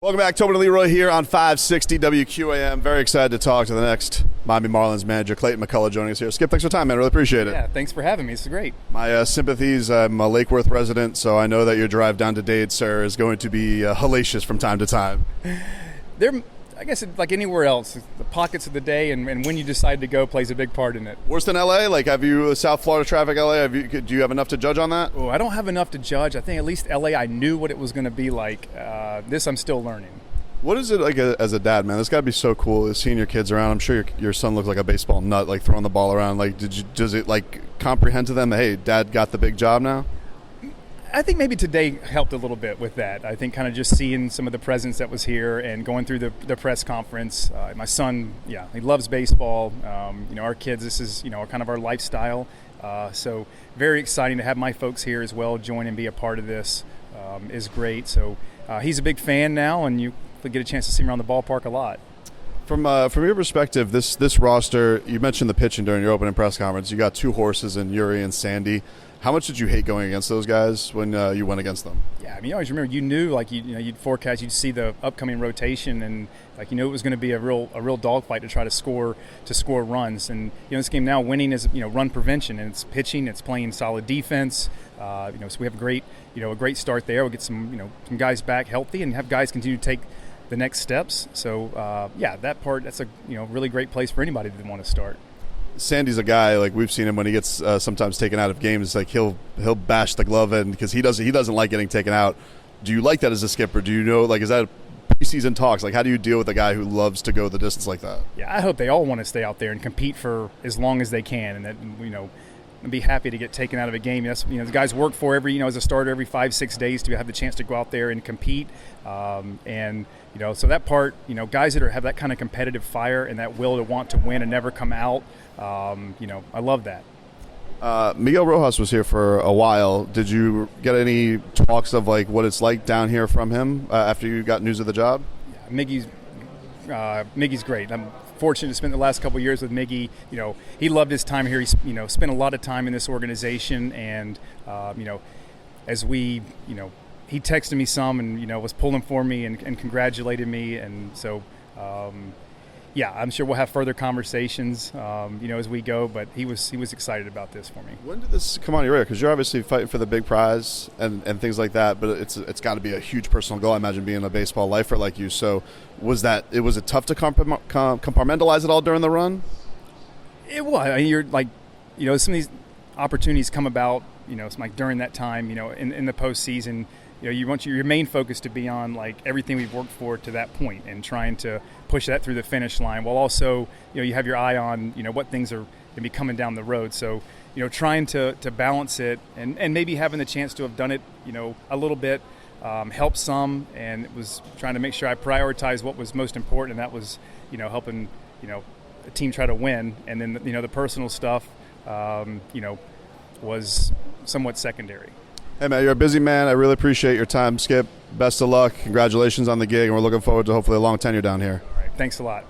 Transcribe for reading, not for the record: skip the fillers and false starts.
Welcome back. Tobin and Leroy here on 560 WQAM. Very excited to talk to the next Miami Marlins manager, Clayton McCullough, joining us here. Skip, thanks for your time, man. Really appreciate it. Yeah, thanks for having me. It's great. My sympathies. I'm a Lake Worth resident, so I know that your drive down to Dade, sir, is going to be hellacious from time to time. I guess like anywhere else, the pockets of the day and when you decide to go plays a big part in it. Worse than LA? Like, have you South Florida traffic, LA? Do you have enough to judge on that? Oh, I don't have enough to judge. I think at least LA, I knew what it was going to be like. This, I'm still learning. What is it like as a dad, man? It's got to be so cool seeing your kids around. I'm sure your son looks like a baseball nut, like throwing the ball around. Like, does it like comprehend to them that, hey, dad got the big job now? I think maybe today helped a little bit with that. I think kind of just seeing some of the presence that was here and going through the press conference. My son, he loves baseball. Our kids, this is, kind of our lifestyle. So very exciting to have my folks here as well join and be a part of this is great. So he's a big fan now, and you get a chance to see him around the ballpark a lot. From your perspective, this roster, you mentioned the pitching during your opening press conference. You got two horses in Yuri and Sandy. How much did you hate going against those guys when you went against them? Yeah, you always remember, you knew, like, you'd forecast, you'd see the upcoming rotation, and like, it was going to be a real dogfight to try to score runs. And this game now, winning is run prevention, and it's pitching, it's playing solid defense. So we have a great start there. We'll get some guys back healthy and have guys continue to take the next steps. So that part, that's a really great place for anybody that want to start. Sandy's a guy, like, we've seen him when he gets sometimes taken out of games. Like, he'll bash the glove in because he doesn't like getting taken out. Do you like that as a skipper? Do you know, like, is that preseason talks? Like, how do you deal with a guy who loves to go the distance like that? Yeah, I hope they all want to stay out there and compete for as long as they can, and that and be happy to get taken out of a game. That's the guys work for as a starter every 5-6 days to have the chance to go out there and compete. So that part, guys that have that kind of competitive fire and that will to want to win and never come out. I love that. Miguel Rojas was here for a while. Did you get any talks of like what it's like down here from him after you got news of the job? Yeah, Miggy's great. I'm fortunate to spend the last couple of years with Miggy. He loved his time here. He spent a lot of time in this organization, and as we he texted me some and was pulling for me and congratulated me, and so I'm sure we'll have further conversations as we go, but he was excited about this for me. When did this come on your radar? Because you're obviously fighting for the big prize and things like that, but it's got to be a huge personal goal, I imagine, being a baseball lifer like you. So was it tough to compartmentalize it all during the run? It was. I mean, you're like, some of these opportunities come about, it's like during that time, in the postseason. You want your main focus to be on like everything we've worked for to that point and trying to push that through the finish line, while also you have your eye on what things are going to be coming down the road. So trying to balance it and maybe having the chance to have done it a little bit helped some, and it was trying to make sure I prioritized what was most important, and that was helping a team try to win, and then the personal stuff was somewhat secondary. Hey, man, you're a busy man. I really appreciate your time, Skip. Best of luck. Congratulations on the gig, and we're looking forward to hopefully a long tenure down here. All right. Thanks a lot.